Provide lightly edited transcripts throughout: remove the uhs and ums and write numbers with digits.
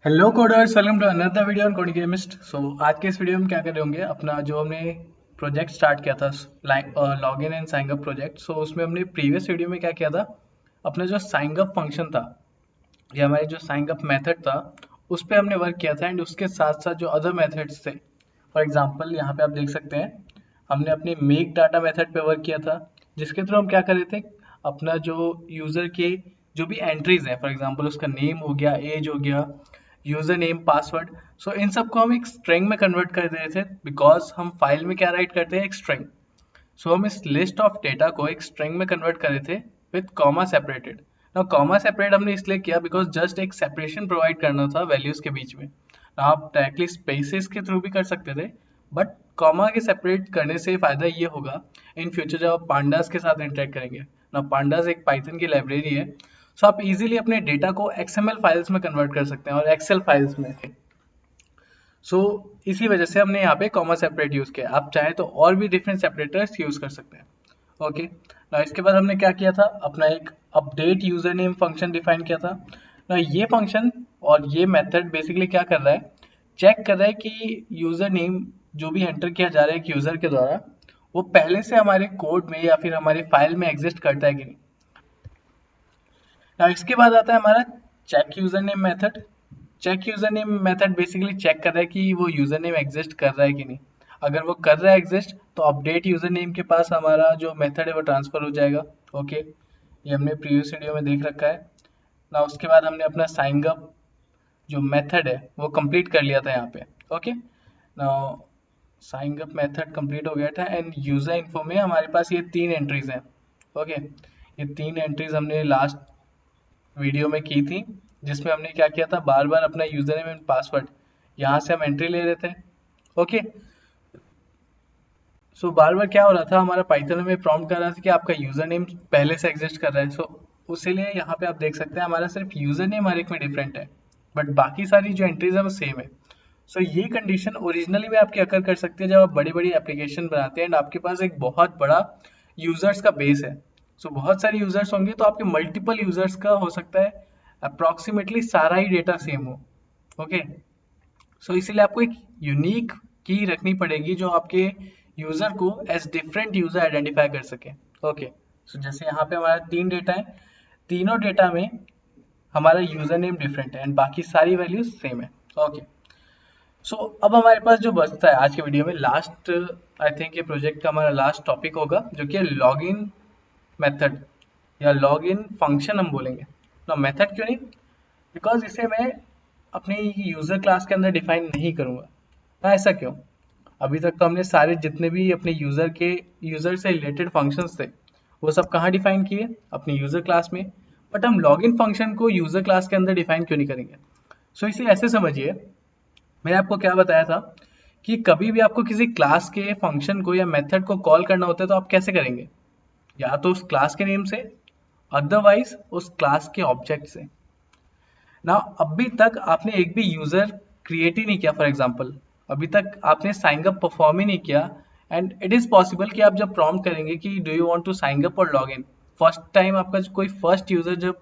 Hello coders, welcome to another video on coding chemist. आज के इस वीडियो में क्या कर रहे होंगे, अपना जो हमने प्रोजेक्ट स्टार्ट किया था login and sign up project. उसमें हमने प्रीवियस वीडियो में क्या किया था, अपना जो साइन अप फंक्शन था या हमारे जो साइन अप मेथड था उस पर हमने वर्क किया था। एंड उसके साथ साथ जो अदर मेथड्स थे, फॉर एग्जांपल यहाँ पे आप देख सकते हैं हमने अपनी मेक डाटा मेथड पे वर्क किया था, जिसके थ्रू हम क्या कर रहे थे, अपना जो यूज़र के जो भी एंट्रीज है, फॉर एग्जांपल उसका नेम हो गया, एज हो गया, यूजर नेम, पासवर्ड, इन सबको हम एक स्ट्रिंग में कन्वर्ट कर रहे थे, बिकॉज हम फाइल में क्या राइट करते हैं, एक स्ट्रिंग। हम इस लिस्ट ऑफ डेटा को एक स्ट्रिंग में कन्वर्ट कर रहे थे विथ कॉमा सेपरेटेड। ना कॉमा सेपरेट हमने इसलिए किया बिकॉज जस्ट एक सेपरेशन प्रोवाइड करना था वैल्यूज के बीच में। ना आप डायरेक्टली स्पेसेस के थ्रू भी कर सकते थे, बट कॉमा के सेपरेट करने से फायदा ये होगा इन फ्यूचर जब आप पांडास के साथ इंटरेक्ट करेंगे ना। पांडास एक पाइथन की लाइब्रेरी है, आप इजीली अपने डेटा को एक्सएमएल फाइल्स में कन्वर्ट कर सकते हैं और एक्सेल फाइल्स में। इसी वजह से हमने यहाँ पे कॉमा सेपरेट यूज किया। आप चाहे तो और भी डिफरेंट सेपरेटर्स यूज कर सकते हैं। ओके ना, इसके बाद हमने क्या किया था, अपना एक update user name function define किया था ना। ये फंक्शन और ये मेथड बेसिकली क्या कर रहा है, चेक कर रहा है कि यूजर नेम जो भी एंटर किया जा रहा है एक यूजर के द्वारा, वो पहले से हमारे कोड में या फिर हमारी फाइल में एग्जिस्ट करता है कि नहीं। इसके बाद आता है हमारा check user name method. Check user name method basically check कर रहा है कि वो यूजर नेम एग्जिस्ट कर रहा है कि नहीं। अगर वो कर रहा है एग्जिस्ट, तो अपडेट यूजर नेम के पास हमारा जो मेथड है वो ट्रांसफर हो जाएगा। ओके, ये हमने प्रीवियस वीडियो में देख रखा है ना। उसके बाद हमने अपना साइन अप जो मेथड है वो कंप्लीट कर लिया था यहाँ पे। ओके ना, साइन अप मेथड कंप्लीट हो गया था एंड यूजर इन्फो में हमारे पास ये तीन एंट्रीज हैं। ओके, ये तीन एंट्रीज हमने लास्ट वीडियो में की थी, जिसमें हमने क्या किया था, बार बार अपना यूजर नेम एंड पासवर्ड यहाँ से हम एंट्री ले रहे थे। ओके, बार बार क्या हो रहा था, हमारा पाइथन में प्रॉम्प्ट कर रहा था कि आपका यूजर नेम पहले से एग्जिस्ट कर रहा है। उसीलिए यहाँ पे आप देख सकते हैं हमारा सिर्फ यूजर नेम हर एक में डिफरेंट है, बट बाकी सारी जो एंट्रीज है वो सेम है। ये कंडीशन ओरिजिनली में आपकी अकर कर सकती है जब आप बड़ी बड़ी एप्लीकेशन बनाते हैं एंड आपके पास एक बहुत बड़ा यूजर्स का बेस है। बहुत सारे यूजर्स होंगे तो आपके मल्टीपल यूजर्स का हो सकता है अप्रोक्सीमेटली सारा ही डेटा सेम हो। ओके, इसीलिए आपको एक यूनिक की रखनी पड़ेगी जो आपके यूजर को एज डिफरेंट यूजर आइडेंटिफाई कर सके। ओके, जैसे यहाँ पे हमारा तीन डेटा है, तीनों डेटा में हमारा यूजर नेम डिफरेंट है एंड बाकी सारी वैल्यूज सेम है। ओके, अब हमारे पास जो बचता है आज के वीडियो में, लास्ट आई थिंक ये प्रोजेक्ट का हमारा लास्ट टॉपिक होगा, जो कि लॉगिन मेथड या लॉगिन फंक्शन हम बोलेंगे ना। मेथड क्यों नहीं, बिकॉज इसे मैं अपने यूजर क्लास के अंदर डिफाइन नहीं करूंगा ना। ऐसा क्यों, अभी तक तो हमने सारे जितने भी अपने यूजर से रिलेटेड फंक्शंस थे वो सब कहाँ डिफाइन किए, अपनी यूजर क्लास में। बट हम लॉगिन फंक्शन को यूजर क्लास के अंदर डिफाइन क्यों नहीं करेंगे। इसे ऐसे समझिए, मैंने आपको क्या बताया था कि कभी भी आपको किसी क्लास के फंक्शन को या मेथड को कॉल करना होता है तो आप कैसे करेंगे, या तो उस क्लास के नेम से, अदरवाइज उस क्लास के ऑब्जेक्ट से ना। अभी तक आपने एक भी यूजर क्रिएट ही नहीं किया, फॉर एग्जांपल अभी तक आपने साइन अप परफॉर्म ही नहीं किया। एंड इट इज पॉसिबल कि आप जब प्रॉम्प्ट करेंगे कि do you want to sign up और लॉग इन, फर्स्ट टाइम आपका कोई फर्स्ट यूजर जब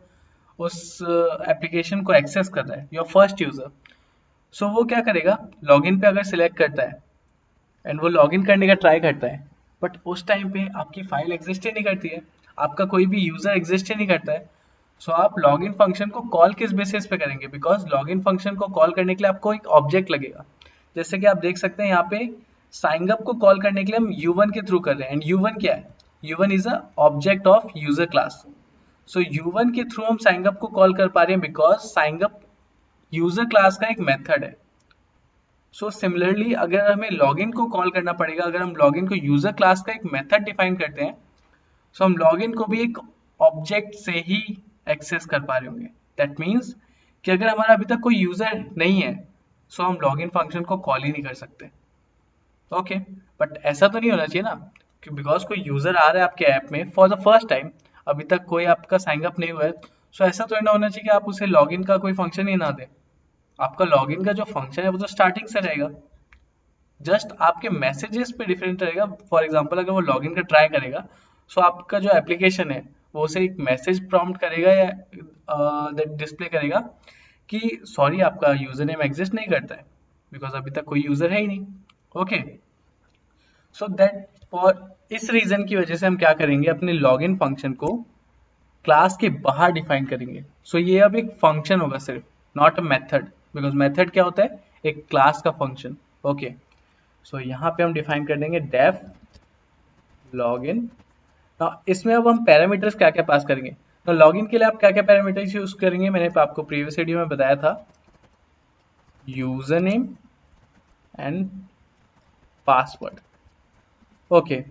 उस एप्लीकेशन को एक्सेस कर रहा है, योर फर्स्ट यूजर, वो क्या करेगा, लॉगिन पे अगर सिलेक्ट करता है एंड वो लॉगिन करने का ट्राई करता है, बट उस टाइम पे आपकी फाइल एग्जिस्ट ही नहीं करती है, आपका कोई भी यूजर एग्जिस्ट ही नहीं करता है। आप लॉगिन फंक्शन को कॉल किस बेसिस पे करेंगे, बिकॉज लॉगिन फंक्शन को कॉल करने के लिए आपको एक ऑब्जेक्ट लगेगा। जैसे कि आप देख सकते हैं यहाँ पे साइन अप को कॉल करने के लिए हम u1 के थ्रू कर रहे हैं एंड u1 क्या है, u1 is a object of user class. u1 के थ्रू हम साइन अप को कॉल कर पा रहे हैं because sign up user class का एक मेथड है। सिमिलरली अगर हमें लॉगिन को कॉल करना पड़ेगा, अगर हम लॉगिन को यूजर क्लास का एक मेथड डिफाइन करते हैं, हम लॉगिन को भी एक ऑब्जेक्ट से ही एक्सेस कर पा रहे होंगे। दैट मीन्स कि अगर हमारा अभी तक कोई यूजर नहीं है, हम लॉगिन फंक्शन को कॉल ही नहीं कर सकते। ओके, बट ऐसा तो नहीं होना चाहिए ना कि बिकॉज कोई यूजर आ रहा है आपके ऐप में फॉर द फर्स्ट टाइम, अभी तक कोई आपका साइन अप नहीं हुआ है, ऐसा तो ना होना चाहिए कि आप उसे लॉगिन का कोई फंक्शन ही ना दें। आपका लॉगिन का जो फंक्शन है वो तो स्टार्टिंग से रहेगा, जस्ट आपके मैसेजेस पे डिफरेंट रहेगा। फॉर एग्जांपल अगर वो लॉगिन का ट्राई करेगा, आपका जो एप्लीकेशन है वो उसे एक मैसेज प्रॉम्प्ट करेगा या डिस्प्ले करेगा कि सॉरी आपका यूजर नेम एग्जिस्ट नहीं करता है, बिकॉज अभी तक कोई यूजर है ही नहीं। ओके, सो दैट फॉर इस रीजन की वजह से हम क्या करेंगे, अपने लॉगिन फंक्शन को क्लास के बाहर डिफाइन करेंगे। सो ये अब एक फंक्शन होगा सिर्फ, not a method, because method क्या होता है, एक क्लास का फंक्शन। ओके, सो यहाँ पे हम डिफाइन कर देंगे डेफ लॉगिन। इसमें अब हम पैरामीटर्स क्या क्या पास करेंगे, तो लॉगिन के लिए आप क्या क्या पैरामीटर्स यूज करेंगे, मैंने आपको प्रीवियस वीडियो में बताया था, user name and password. Okay,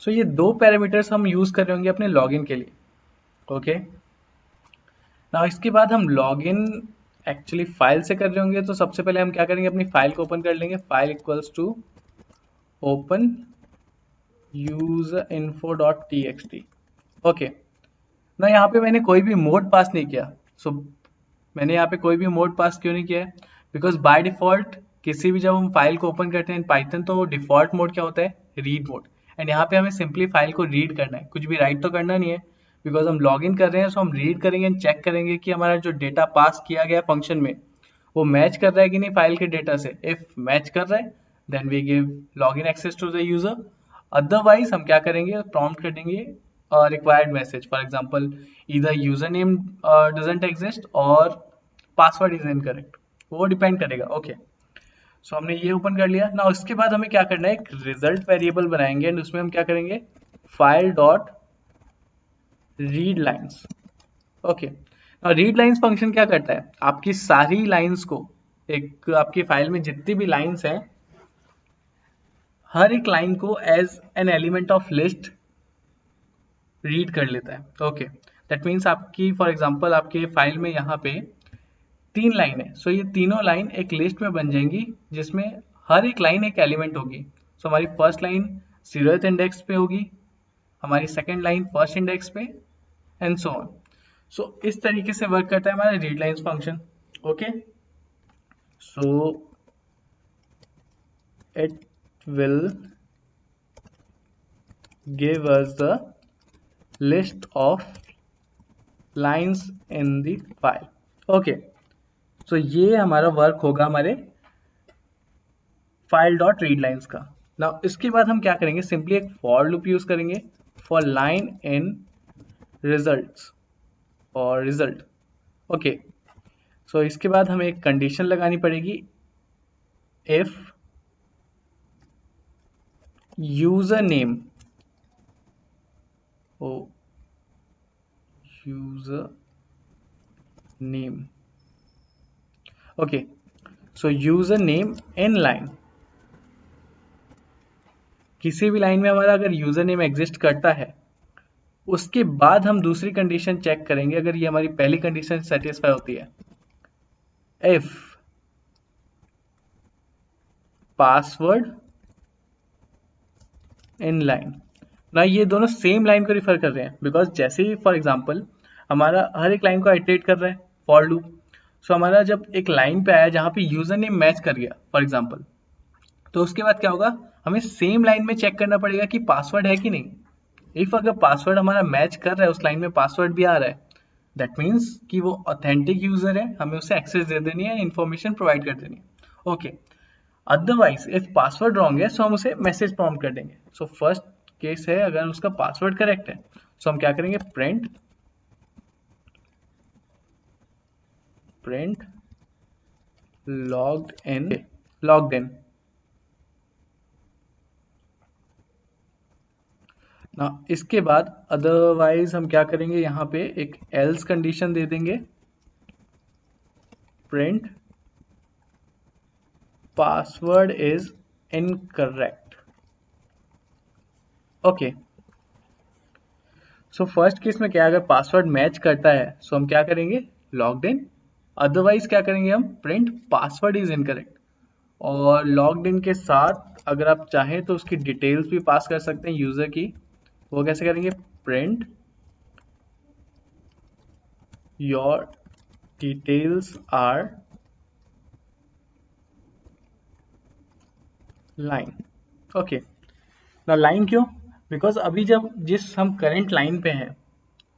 so ये दो पैरामीटर्स हम यूज कर रहे होंगे अपने लॉगिन के लिए। ओके, ना इसके बाद हम लॉगिन एक्चुअली फाइल से कर रहे होंगे, तो सबसे पहले हम क्या करेंगे, अपनी फाइल को ओपन कर लेंगे। File equals to open userinfo.txt। Okay, ना यहाँ पे मैंने कोई भी मोड पास नहीं किया। सो मैंने यहाँ पे कोई भी मोड पास क्यों नहीं किया है, बिकॉज बाय डिफॉल्ट किसी भी जब हम फाइल को ओपन करते हैं इन पाइथन, तो डिफॉल्ट मोड क्या होता है, रीड मोड। एंड यहाँ पे हमें सिंपली फाइल को रीड करना है, कुछ भी राइट तो करना नहीं है, बिकॉज हम लॉग इन कर रहे हैं। सो हम रीड करेंगे एंड चेक करेंगे कि हमारा जो डेटा पास किया गया फंक्शन में वो मैच कर रहा है कि नहीं फाइल के डेटा से। इफ मैच कर रहा है then we give log in access to the user, otherwise हम क्या करेंगे, प्रॉम्प्ट कर देंगे required message, for example either username doesn't exist और पासवर्ड इज इनकरेक्ट, वो डिपेंड करेगा। ओके, सो हमने ये ओपन कर लिया ना। उसके बाद हमें क्या करना है, एक रिजल्ट वेरिएबल बनाएंगे एंड उसमें हम क्या करेंगे, file dot read lines. Okay, read lines function क्या करता है, आपकी सारी लाइन्स को, एक आपकी फाइल में जितनी भी लाइन्स हैं, हर एक लाइन को as an element of list read कर लेता है। ओके, दैट मीन्स आपकी फॉर एग्जांपल आपके फाइल में यहाँ पे 3 लाइन है। सो ये तीनों लाइन एक लिस्ट में बन जाएंगी जिसमें हर एक लाइन एक एलिमेंट होगी। सो हमारी फर्स्ट लाइन 0th इंडेक्स पे होगी, हमारी सेकेंड लाइन फर्स्ट इंडेक्स पे, एंड सो ऑन। सो इस तरीके से वर्क करता है हमारा read lines function. Okay, so it will give us the list of lines in the file. Okay, so ये हमारा वर्क होगा हमारे फाइल डॉट रीड लाइन्स का। नाउ इसके बाद हम क्या करेंगे, सिंपली एक फॉर लूप यूज करेंगे फॉर लाइन इन रिजल्ट्स और रिजल्ट। ओके, सो इसके बाद हमें एक कंडीशन लगानी पड़ेगी, if user name user name. Okay, so user name in line, किसी भी लाइन में हमारा अगर यूजर नेम एग्जिस्ट करता है, उसके बाद हम दूसरी कंडीशन चेक करेंगे अगर ये हमारी पहली कंडीशन सेटिस्फाई होती है। इफ पासवर्ड इन लाइन, ना ये दोनों सेम लाइन को रिफर कर रहे हैं, बिकॉज जैसे ही फॉर एग्जांपल हमारा हर एक लाइन को आइटरेट कर रहा है फॉर लूप। सो हमारा जब एक लाइन पे आया जहां पे यूजर नेम मैच कर गया फॉर एग्जांपल, तो उसके बाद क्या होगा, हमें सेम लाइन में चेक करना पड़ेगा कि पासवर्ड है कि नहीं। इफ अगर पासवर्ड हमारा मैच कर रहा है, उस लाइन में पासवर्ड भी आ रहा है, दैट मीन्स कि वो ऑथेंटिक यूजर है, हमें उसे एक्सेस दे देनी है, इन्फॉर्मेशन प्रोवाइड कर देनी है। Okay, otherwise if password wrong है, सो हम उसे मैसेज प्रॉम्प्ट कर देंगे। सो फर्स्ट केस है अगर उसका पासवर्ड करेक्ट है, सो हम क्या करेंगे, प्रिंट लॉग्ड इन ना। इसके बाद अदरवाइज हम क्या करेंगे, यहाँ पे एक एल्स कंडीशन दे देंगे, print password is incorrect. Okay, so first case में क्या, अगर पासवर्ड मैच करता है सो हम क्या करेंगे, लॉग्ड इन। अदरवाइज क्या करेंगे, हम प्रिंट पासवर्ड इज इनकरेक्ट। और लॉग्ड इन के साथ अगर आप चाहें तो उसकी डिटेल्स भी पास कर सकते हैं यूजर की। वो कैसे करेंगे, print your details are line. Okay, ना लाइन क्यों, बिकॉज अभी जब जिस हम करंट लाइन पे हैं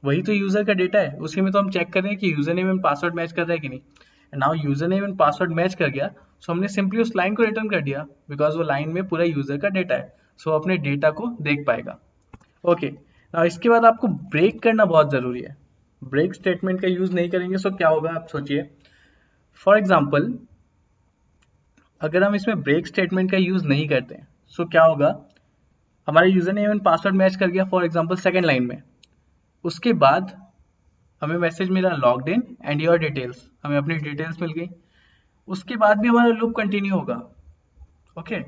वही तो यूजर का डेटा है, उसी में तो हम चेक कर रहे हैं कि user name and password match कर रहा है कि नहीं। And now user name and password match कर गया, सो हमने सिंपली उस लाइन को रिटर्न कर दिया, बिकॉज वो लाइन में पूरा यूजर का डेटा है, सो अपने डेटा को देख पाएगा। ओके, नाउ इसके बाद आपको ब्रेक करना बहुत जरूरी है। ब्रेक स्टेटमेंट का यूज नहीं करेंगे सो क्या होगा, आप सोचिए। फॉर एग्जाम्पल, अगर हम इसमें ब्रेक स्टेटमेंट का यूज नहीं करते हैं सो क्या होगा, हमारा user name and password match कर गया फॉर एग्जाम्पल सेकेंड लाइन में, उसके बाद हमें मैसेज मिला logged in and your details, हमें अपनी डिटेल्स मिल गई, उसके बाद भी हमारा लूप कंटिन्यू होगा। ओके,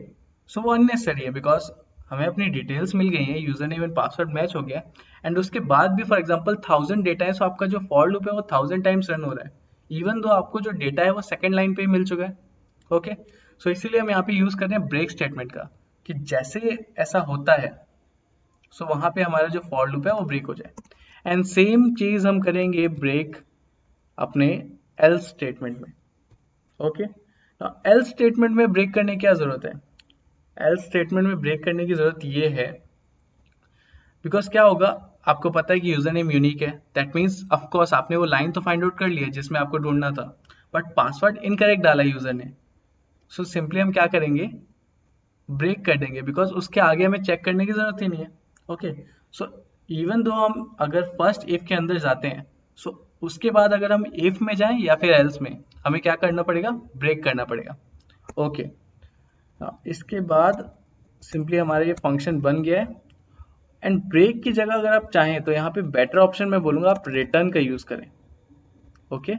सो वो अननेसेसरी है, बिकॉज हमें अपनी डिटेल्स मिल गई हैं, user name and password match हो गया, एंड उसके बाद भी फॉर एग्जांपल 1000 डेटा है, सो आपका जो फॉर लूप है वो 1000 टाइम्स रन हो रहा है, इवन दो आपको जो डेटा है वो सेकंड लाइन पे ही मिल चुका है। ओके, सो इसीलिए हम यहाँ पे यूज कर रहे हैं ब्रेक स्टेटमेंट का, कि जैसे ऐसा होता है सो वहां पे हमारा जो फॉर लूप है वो ब्रेक हो जाए। एंड सेम चीज हम करेंगे ब्रेक अपने एल्स स्टेटमेंट में। ओके, एल्स स्टेटमेंट में ब्रेक करने की क्या जरूरत है, एल्स स्टेटमेंट में ब्रेक करने की जरूरत ये है, बिकॉज क्या होगा, आपको पता है कि यूजर नेम यूनिक है, दैट मीन्स ऑफ कोर्स आपने वो लाइन तो फाइंड आउट कर लिया जिसमें आपको ढूंढना था, बट पासवर्ड इनकरेक्ट डाला यूजर ने, सो सिंपली हम क्या करेंगे, ब्रेक कर देंगे, बिकॉज उसके आगे हमें चेक करने की जरूरत ही नहीं है। ओके, सो इवन दो हम अगर फर्स्ट इफ के अंदर जाते हैं, सो उसके बाद अगर हम इफ में जाएं या फिर एल्स में, हमें क्या करना पड़ेगा, ब्रेक करना पड़ेगा। ओके, इसके बाद सिंपली हमारा ये फंक्शन बन गया है। एंड ब्रेक की जगह अगर आप चाहें तो यहाँ पे बेटर ऑप्शन में बोलूंगा आप रिटर्न का यूज करें। ओके,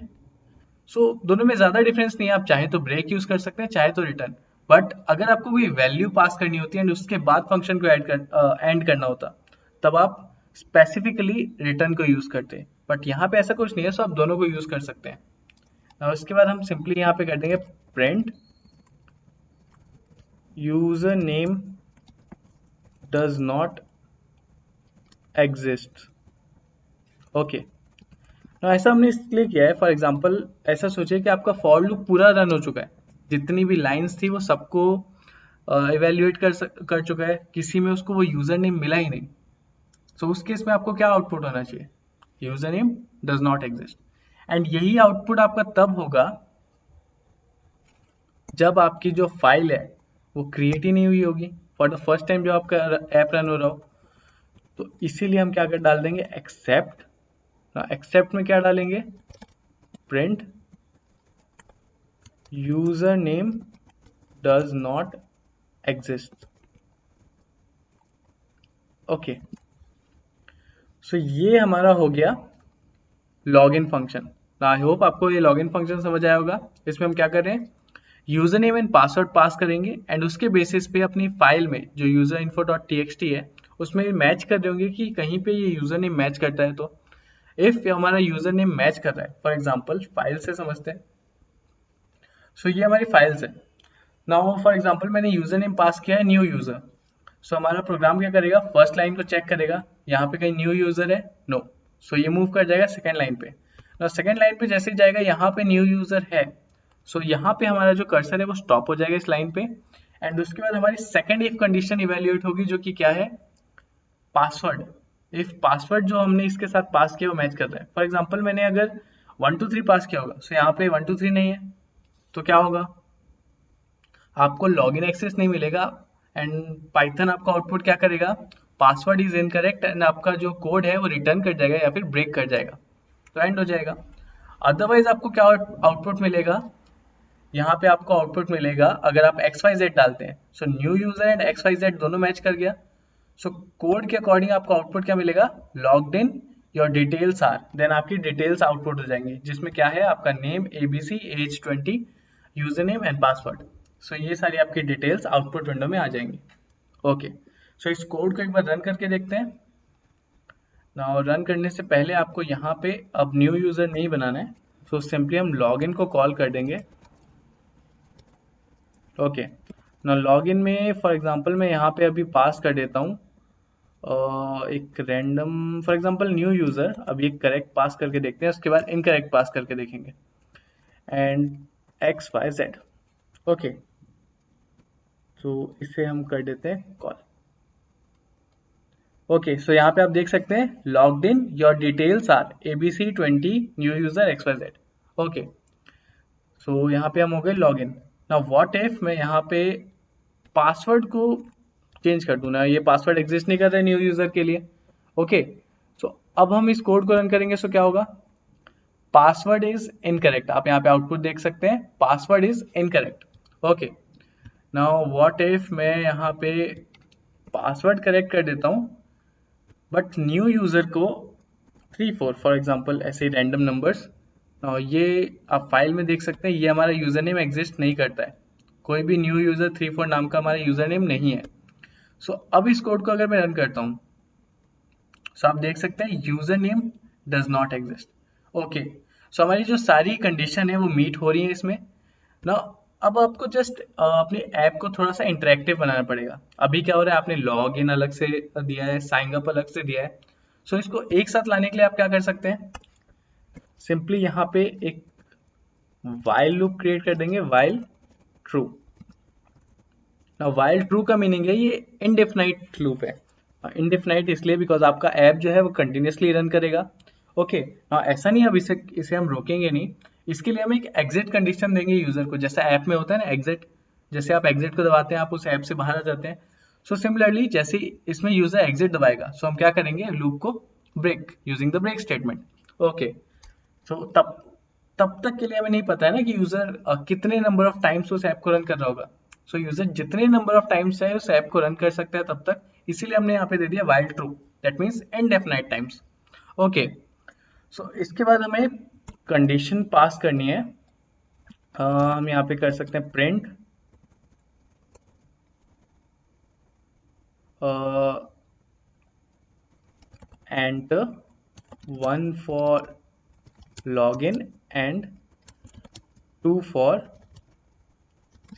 सो दोनों में ज्यादा डिफरेंस नहीं है, आप चाहे तो ब्रेक यूज कर सकते हैं, चाहे तो रिटर्न, बट अगर आपको कोई वैल्यू पास करनी होती है एंड उसके बाद फंक्शन को एंड करना होता, तब आप स्पेसिफिकली रिटर्न को यूज करते हैं, बट यहाँ पे ऐसा कुछ नहीं है, सो आप दोनों को यूज कर सकते हैं। और उसके बाद हम सिंपली यहाँ पे कर देंगे print user name does not exist. Okay, तो ऐसा हमने इसलिए किया है, फॉर एग्जाम्पल ऐसा सोचिए कि आपका फॉर लूप पूरा रन हो चुका है, जितनी भी लाइंस थी वो सबको इवेल्युएट कर चुका है, किसी में उसको वो यूजर नेम मिला ही नहीं, सो उस केस में आपको क्या आउटपुट होना चाहिए, user name does not exist. And यही आउटपुट आपका तब होगा जब आपकी जो फाइल है वो क्रिएट ही नहीं हुई होगी, फॉर द फर्स्ट टाइम जो आपका ऐप रन हो रहा हो, तो इसीलिए हम क्या कर डाल देंगे, एक्सेप्ट। एक्सेप्ट में क्या डालेंगे, print user name does not exist. Okay, so ये हमारा हो गया लॉगिन फंक्शन। आई होप आपको ये लॉगिन फंक्शन समझ आया होगा। इसमें हम क्या कर रहे हैं, यूजर नेम एंड पासवर्ड पास करेंगे, एंड उसके बेसिस पे अपनी फाइल में जो user info dot T x T है उसमें मैच कर देंगे कि कहीं पे ये यूजर नेम मैच करता है, तो इफ हमारा यूजर नेम मैच कर रहा है, फॉर एग्जाम्पल फाइल से समझते हैं, सो ये हमारी फाइल्स है। नाउ फॉर एग्जाम्पल मैंने यूजर नेम पास किया है न्यू यूजर, सो हमारा प्रोग्राम क्या करेगा, फर्स्ट लाइन को चेक करेगा, यहाँ पे कहीं न्यू यूजर है, नो, सो ये मूव कर जाएगा सेकेंड लाइन पे। सेकेंड लाइन पे जैसे ही जाएगा यहाँ पे न्यू यूजर है, सो यहाँ पे हमारा जो कर्सर है वो स्टॉप हो जाएगा इस लाइन पे, एंड उसके बाद हमारी सेकेंड इफ कंडीशन इवेल्युएट होगी, जो कि क्या है, पासवर्ड। इफ पासवर्ड जो हमने इसके साथ पास किया वो मैच कर रहा है, फॉर एग्जाम्पल मैंने अगर 123 पास किया होगा, सो यहाँ पे 123 नहीं है, तो क्या होगा, आपको लॉगिन एक्सेस नहीं मिलेगा, एंड पाइथन आपका आउटपुट क्या करेगा, पासवर्ड इज इनकरेक्ट, एंड आपका जो कोड है वो रिटर्न कर जाएगा या फिर ब्रेक कर जाएगा, तो एंड हो जाएगा। अदरवाइज आपको क्या आउटपुट मिलेगा, यहाँ पे आपको आउटपुट मिलेगा अगर आप एक्स वाई जेड डालते हैं, so new user and X Y Z दोनों मैच कर गया, सो कोड के अकॉर्डिंग आपको आउटपुट क्या मिलेगा, logged in your details are, then आपकी डिटेल्स आउटपुट हो जाएंगी, जिसमें क्या है, आपका name ABC age 20 user name and password, so ये सारी आपकी डिटेल्स आउटपुट विंडो में आ जाएंगी। ओके, सो इस कोड को एक बार रन करके देखते हैं। ना रन करने से पहले आपको यहाँ पे अब न्यू यूजर नहीं बनाना है, सो सिंपली हम लॉगिन को कॉल कर देंगे। ओके, ना लॉगिन में फॉर एग्जांपल मैं यहाँ पे अभी पास कर देता हूँ एक random, for example new user, अभी एक करेक्ट पास करके देखते हैं, उसके बाद इनकरेक्ट पास करके देखेंगे, and X Y Z. Okay, तो इसे हम कर देते हैं कॉल। ओके, सो यहाँ पे आप देख सकते हैं logged in, your details are ABC20 new user XYZ। Okay, so यहाँ पे हम हो गए log in. Now what if मैं यहाँ पे पासवर्ड को चेंज कर दूं ना, ये पासवर्ड एग्जिस्ट नहीं कर रहा है न्यू यूजर के लिए। ओके, सो अब हम इस कोड को रन करेंगे, सो क्या होगा, पासवर्ड इज इनकरेक्ट। आप यहाँ पे आउटपुट देख सकते हैं, password is incorrect. Okay, now what if मैं यहाँ पे पासवर्ड करेक्ट कर देता हूँ, बट न्यू यूजर को 3 4 फॉर एग्जाम्पल ऐसे रैंडम नंबर्स, ये आप फाइल में देख सकते हैं, ये हमारा यूजर नेम एग्जिस्ट नहीं करता है। कोई भी न्यू यूजर 3 4 नाम का हमारा यूजर नेम नहीं है। सो अब इस कोड को अगर मैं रन करता हूँ, सो आप देख सकते हैं user name does not exist. Okay, so हमारी जो सारी कंडीशन है वो मीट हो रही है इसमें ना। अब आपको जस्ट अपने ऐप को थोड़ा सा इंटरेक्टिव बनाना पड़ेगा। अभी क्या हो रहा है, आपने लॉग इन अलग से दिया है, साइन अप अलग से दिया है। सो इसको एक साथ लाने के लिए आप क्या कर सकते हैं, सिंपली यहाँ पे एक वाइल लूप क्रिएट कर देंगे, while true. Now while true का मीनिंग है ये इनडेफिनाइट लूप है। इनडेफिनाइट इसलिए बिकॉज आपका ऐप जो है वो कंटिन्यूसली रन करेगा। ओके, नाउ ऐसा नहीं, अब इसे हम रोकेंगे नहीं। इसके लिए हम एक एग्जिट कंडीशन देंगे यूजर को, जैसा ऐप में होता है ना एग्जिट, जैसे आप एग्जिट को दबाते हैं आप उस ऐप से बाहर आ जाते हैं। सो सिमिलरली जैसे इसमें यूजर एग्जिट दबाएगा, सो हम क्या करेंगे, लूप को break using the break statement. Okay, so तब तब तक के लिए हमें नहीं पता है ना कि यूजर कितने नंबर ऑफ टाइम्स उस ऐप को रन कर रहा होगा। सो यूजर जितने नंबर ऑफ टाइम्स चाहे उस ऐप को रन कर सकता है तब तक, इसीलिए हमने यहाँ पे दे दिया while true, that means indefinite times. Okay, so इसके बाद हमें कंडीशन पास करनी है। हम यहाँ पे कर सकते हैं print enter 1 for login and 2 for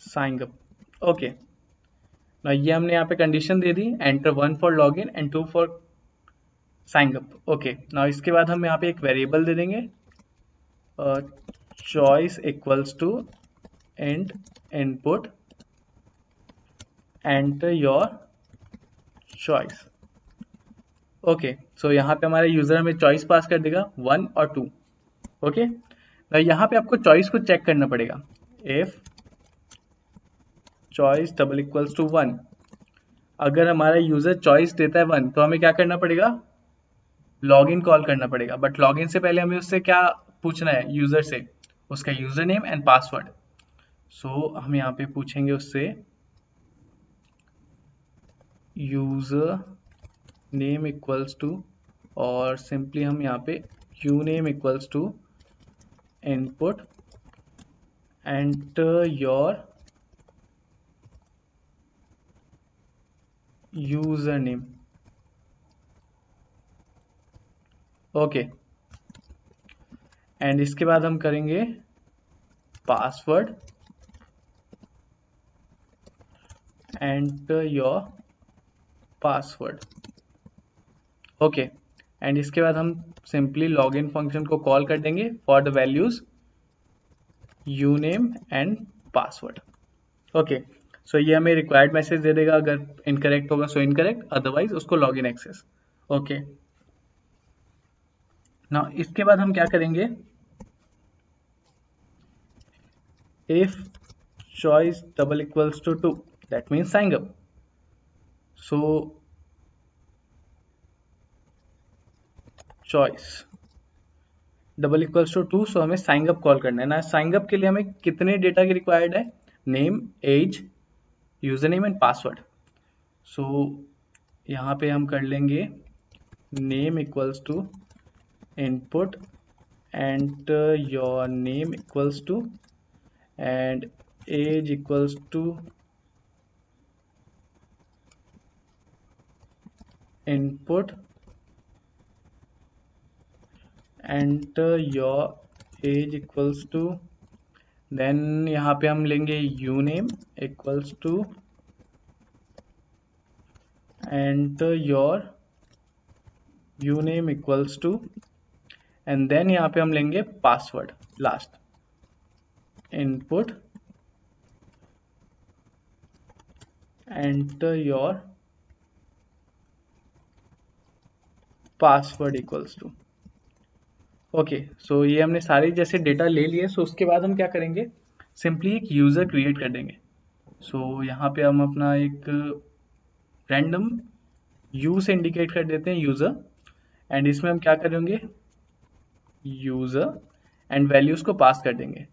sign up. Okay, ना ये हमने यहाँ पे कंडीशन दे दी, enter 1 for login and 2 for sign up. Okay, ना इसके बाद हम यहाँ पे एक वेरिएबल दे देंगे, choice equals to and input enter your choice. Okay, so यहाँ पे हमारे यूजर हमें चॉइस पास कर देगा 1 और 2। ओके, ना यहाँ पे आपको चॉइस को चेक करना पड़ेगा, if choice double equals to 1। अगर हमारा यूजर चॉइस देता है 1 तो हमें क्या करना पड़ेगा, लॉगिन कॉल करना पड़ेगा। बट लॉगिन से पहले हमें उससे क्या पूछना है, यूजर से उसका user name and password. So हम यहाँ पे पूछेंगे उससे यूजर नेम इक्वल्स टू, और सिंपली हम यहाँ पे U name equals to input enter your user name. Okay, and इसके बाद हम करेंगे password enter your password. Okay, and इसके बाद हम सिंपली लॉगिन फंक्शन को कॉल कर देंगे for the values U name and password. Okay, so ये हमें रिक्वायर्ड मैसेज दे देगा, अगर इनकरेक्ट होगा सो इनकरेक्ट, अदरवाइज उसको लॉगिन एक्सेस। ओके, ना इसके बाद हम क्या करेंगे, if choice double equals to 2 that means sign up. So choice double equals to 2, so हमें साइन अप कॉल करना है ना। साइन अप के लिए हमें कितने डेटा की रिक्वायर्ड है, name, age, user name and password. So यहाँ पे हम कर लेंगे name equals to input enter your name equals to and age equals to input enter your age equals to, then यहाँ पे हम लेंगे U name equals to enter your U name equals to, and then यहाँ पे हम लेंगे password last, input enter your password equals to. Okay, so ये हमने सारे जैसे डेटा ले लिए। सो उसके बाद हम क्या करेंगे, सिंपली एक यूज़र क्रिएट कर देंगे। सो यहाँ पे हम अपना एक रैंडम यू से इंडिकेट कर देते हैं यूज़र, एंड इसमें हम क्या करेंगे, यूज़र एंड वैल्यूज़ को पास कर देंगे।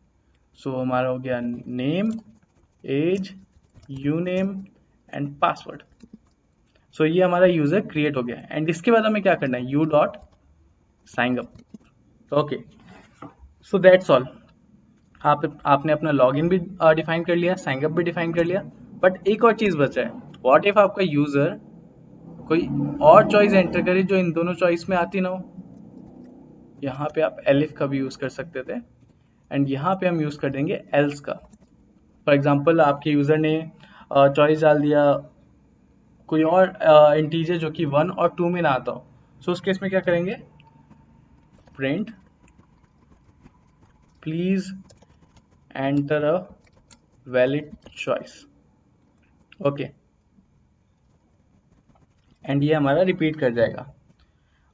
सो हमारा हो गया name, age, U name and password. So ये हमारा यूज़र क्रिएट हो गया। एंड इसके बाद हमें क्या करना है, u dot sign up. Okay, so that's all. आपने अपना लॉगिन भी डिफाइन कर लिया, साइन अप भी डिफाइन कर लिया, बट एक और चीज़ बचा है। व्हाट इफ आपका यूज़र कोई और चॉइस एंटर करे जो इन दोनों चॉइस में आती ना हो। यहाँ पे आप एलिफ का भी यूज़ कर सकते थे, एंड यहाँ पे हम यूज़ कर देंगे एल्स का। फॉर एग्जांपल आपके यूज़र ने चॉइस डाल दिया कोई और इंटीजर जो कि 1 और 2 में ना आता हो। सो उस केस में क्या करेंगे, print please enter a valid choice. Okay, and ये हमारा रिपीट कर जाएगा।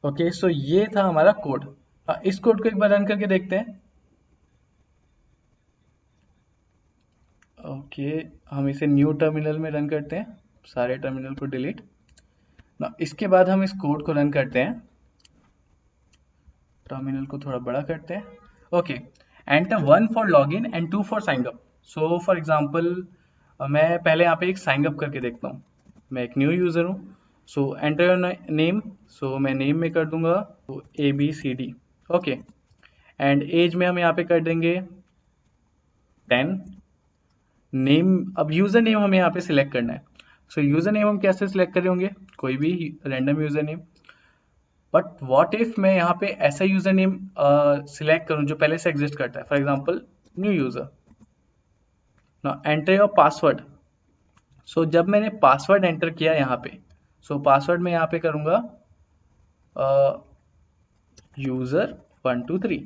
ओके, सो ये था हमारा कोड। इस कोड को एक बार रन करके देखते हैं। ओके, हम इसे न्यू टर्मिनल में रन करते हैं, सारे टर्मिनल को डिलीट ना। इसके बाद हम इस कोड को रन करते हैं, टर्मिनल को थोड़ा बड़ा करते हैं। Okay, enter 1 for login and 2 for sign up. So for example मैं पहले यहाँ पे एक साइन अप करके देखता हूँ। मैं एक न्यू यूज़र हूँ। So enter your name. So मैं नेम में कर दूंगा ABCD। ओके, एंड एज में हम यहाँ पे कर देंगे 10। नेम, अब यूज़र नेम हमें यहाँ पे सिलेक्ट करना है। सो यूज़र नेम हम कैसे सिलेक्ट करे होंगे, कोई भी random user name. But what if मैं यहाँ पे ऐसा यूज़र नेम सिलेक्ट करूँ जो पहले से एग्जिस्ट करता है, for example new user. Now enter your password. So जब मैंने पासवर्ड एंटर किया यहाँ पे, सो पासवर्ड में यहाँ पे करूँगा यूज़र 123।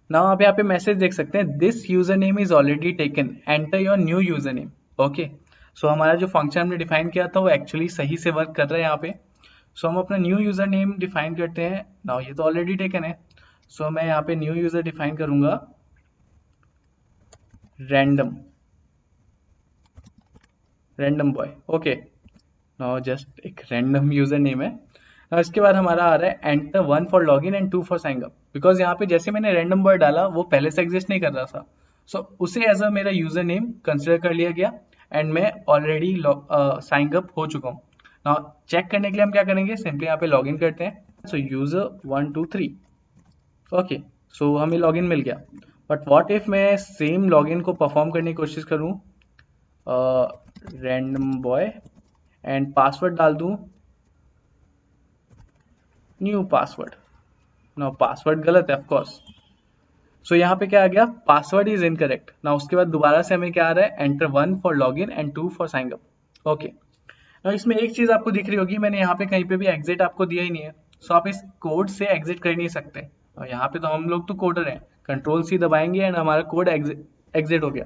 नाउ आप यहाँ पे मैसेज देख सकते हैं, this user name is already taken, enter your new user name. Okay, so हमारा जो फंक्शन हमने डिफाइन किया था वो एक्चुअली सही से वर्क कर रहा है यहाँ पे। सो हम अपना न्यू यूज़र नेम डिफाइन करते हैं। नाउ ये तो ऑलरेडी टेकन है, सो मैं यहाँ पे न्यू यूज़र डिफाइन करूँगा random boy. Okay, now just एक रैंडम यूज़र नेम है। Now, इसके बाद हमारा आ रहा है enter 1 for login and 2 for sign up. Because यहाँ पे जैसे मैंने रैंडम बॉय डाला वो पहले से एग्जिस्ट नहीं कर रहा था, सो उसे एज अ मेरा यूज़र नेम कंसिडर कर लिया गया, एंड मैं ऑलरेडी साइन अप हो चुका हूँ। नाउ चेक करने के लिए हम क्या करेंगे, सिंपली यहाँ पे लॉगिन करते हैं। सो यूज़र 123। ओके, सो हमें लॉगिन मिल गया। बट व्हाट इफ मैं सेम लॉगिन को परफॉर्म करने की कोशिश करूँ, रैंडम बॉय, एंड पासवर्ड डाल दूँ न्यू पासवर्ड। नाउ पासवर्ड गलत है ऑफकोर्स। सो यहाँ पे क्या आ गया, पासवर्ड इज इनकरेक्ट। नाउ उसके बाद दोबारा से हमें क्या आ रहा है, enter 1 for login and 2 for sign up. Okay, now इसमें एक चीज आपको दिख रही होगी, मैंने यहाँ पे कहीं पे भी एग्जिट आपको दिया ही नहीं है। सो आप इस कोड से एग्जिट कर नहीं सकते। और यहाँ पे तो हम लोग तो कोडर हैं, कंट्रोल C दबाएंगे एंड हमारा कोड एग्जिट हो गया।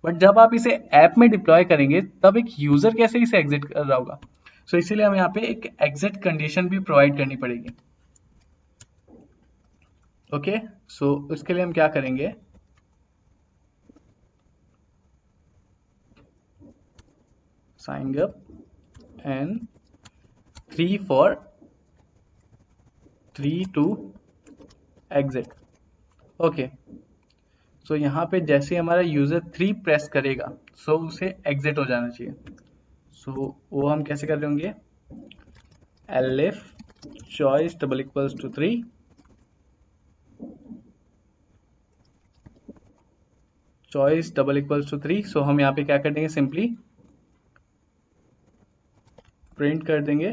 बट जब आप इसे ऐप में डिप्लॉय करेंगे तब एक यूजर कैसे इसे एग्जिट कर रहा होगा। सो इसीलिए हमें यहाँ पे एक एग्जिट कंडीशन भी प्रोवाइड करनी पड़ेगी। ओके, सो उसके लिए हम क्या करेंगे, sign up and 3 to exit. Okay, so यहाँ पे जैसे हमारा यूजर 3 प्रेस करेगा, सो उसे एग्जिट हो जाना चाहिए। सो वो हम कैसे कर रहे होंगे, elif choice double equals to 3, choice double equals to 3। So हम यहाँ पे क्या कर देंगे, सिंपली प्रिंट कर देंगे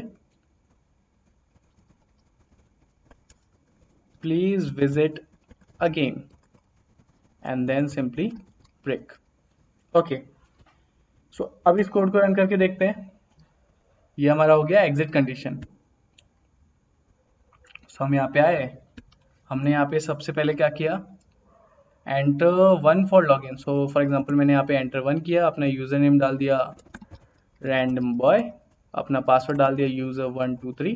please visit again and then simply break. Okay, so अब इस कोड को रन करके देखते हैं। ये हमारा हो गया एग्जिट कंडीशन। सो हम यहाँ पे आए, हमने यहाँ पे सबसे पहले क्या किया, enter 1 for login. So for example मैंने यहाँ पे एंटर 1 किया, अपना यूजर नेम डाल दिया रैंडम बॉय, अपना पासवर्ड डाल दिया user 123।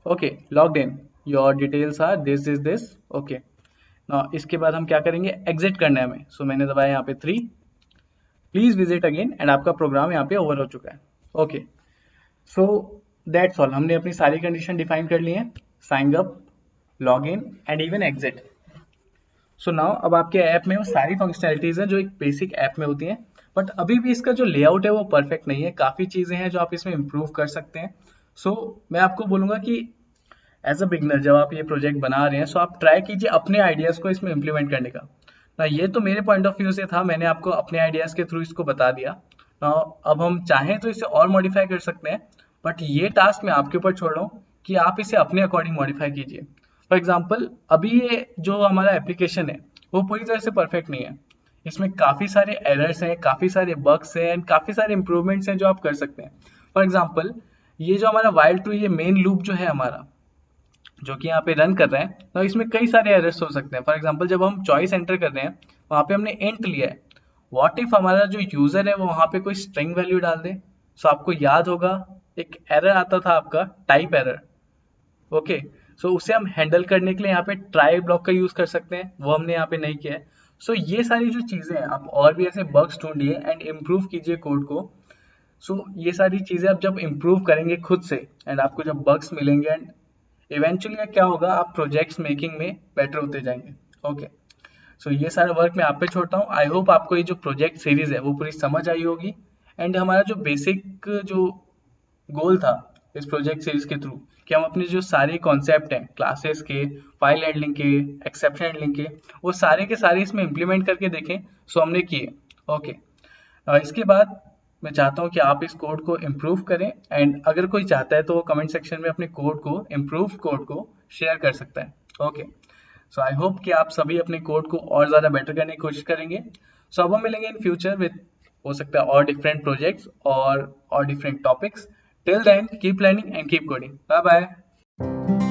Okay, logged in, your details are this, okay. ना इसके बाद हम क्या करेंगे, एग्जिट करना है हमें, सो मैंने दबाया यहाँ पे 3, प्लीज विजिट अगेन, एंड आपका प्रोग्राम यहाँ पे ओवर हो चुका है। ओके, सो दैट्स ऑल, हमने अपनी सारी कंडीशन डिफाइन कर ली है, sign up, log in and even exit. So now अब आपके ऐप में वो सारी फंक्शनैलिटीज हैं जो एक बेसिक ऐप में होती हैं, बट अभी भी इसका जो लेआउट है वो परफेक्ट नहीं है, काफ़ी चीज़ें हैं जो आप इसमें इम्प्रूव कर सकते हैं। सो मैं आपको बोलूँगा कि एज अ बिगनर जब आप ये प्रोजेक्ट बना रहे हैं, सो आप ट्राई कीजिए अपने आइडियाज़ को इसमें इम्प्लीमेंट करने का। ना ये तो मेरे पॉइंट ऑफ व्यू से था, मैंने आपको अपने आइडियाज़ के थ्रू इसको बता दिया। ना अब हम चाहें तो इसे और मॉडिफाई कर सकते हैं, बट ये टास्क मैं आपके ऊपर छोड़ रहा हूँ कि आप इसे अपने अकॉर्डिंग मॉडिफाई कीजिए। फॉर एग्जाम्पल अभी ये जो हमारा एप्लीकेशन है वो पूरी तरह से परफेक्ट नहीं है, इसमें काफ़ी सारे एरर्स हैं, काफ़ी सारे बग्स हैं एंड काफ़ी सारे इंप्रूवमेंट्स हैं जो आप कर सकते हैं। फॉर एग्जाम्पल ये जो हमारा वाइल्ड टू ये मेन लूप जो है हमारा, जो कि यहाँ पे रन कर रहे हैं, तो इसमें कई सारे एरर्स हो सकते हैं। फॉर एग्जांपल जब हम चॉइस एंटर कर रहे हैं, वहाँ पे हमने इंट लिया है, व्हाट इफ हमारा जो यूजर है वो वहाँ पे कोई स्ट्रिंग वैल्यू डाल दे। सो आपको याद होगा एक एरर आता था आपका, टाइप एरर। ओके, सो उसे हम हैंडल करने के लिए यहाँ पे ट्राई ब्लॉक का यूज कर सकते हैं, वो हमने यहाँ पे नहीं किया है। सो ये सारी जो चीजें हैं, आप और भी ऐसे बग्स ढूंढिए एंड इम्प्रूव कीजिए कोड को। सो ये सारी चीजें आप जब इम्प्रूव करेंगे खुद से, एंड आपको जब बग्स मिलेंगे, एंड इवेंचुअली क्या होगा, आप प्रोजेक्ट्स मेकिंग में बेटर होते जाएंगे। ओके, सो ये सारा वर्क मैं आप पे छोड़ता हूँ। आई होप आपको ये जो प्रोजेक्ट सीरीज है वो पूरी समझ आई होगी, एंड हमारा जो बेसिक जो गोल था इस प्रोजेक्ट सीरीज के थ्रू, कि हम अपने जो सारे कॉन्सेप्ट हैं क्लासेस के, फाइल हैंडलिंग के, एक्सेप्शन हैंडलिंग के, वो सारे के सारे इसमें इम्प्लीमेंट करके देखें। सो हमने किए। ओके, इसके बाद मैं चाहता हूँ कि आप इस कोड को इम्प्रूव करें, एंड अगर कोई चाहता है तो वो कमेंट सेक्शन में अपने कोड को, इम्प्रूव कोड को शेयर कर सकता है। ओके, सो आई होप कि आप सभी अपने कोड को और ज़्यादा बेटर करने की कोशिश करेंगे। सो अब हम मिलेंगे इन फ्यूचर विद, हो सकता है और डिफरेंट प्रोजेक्ट्स और different topics. Till then keep learning and keep coding. Bye bye.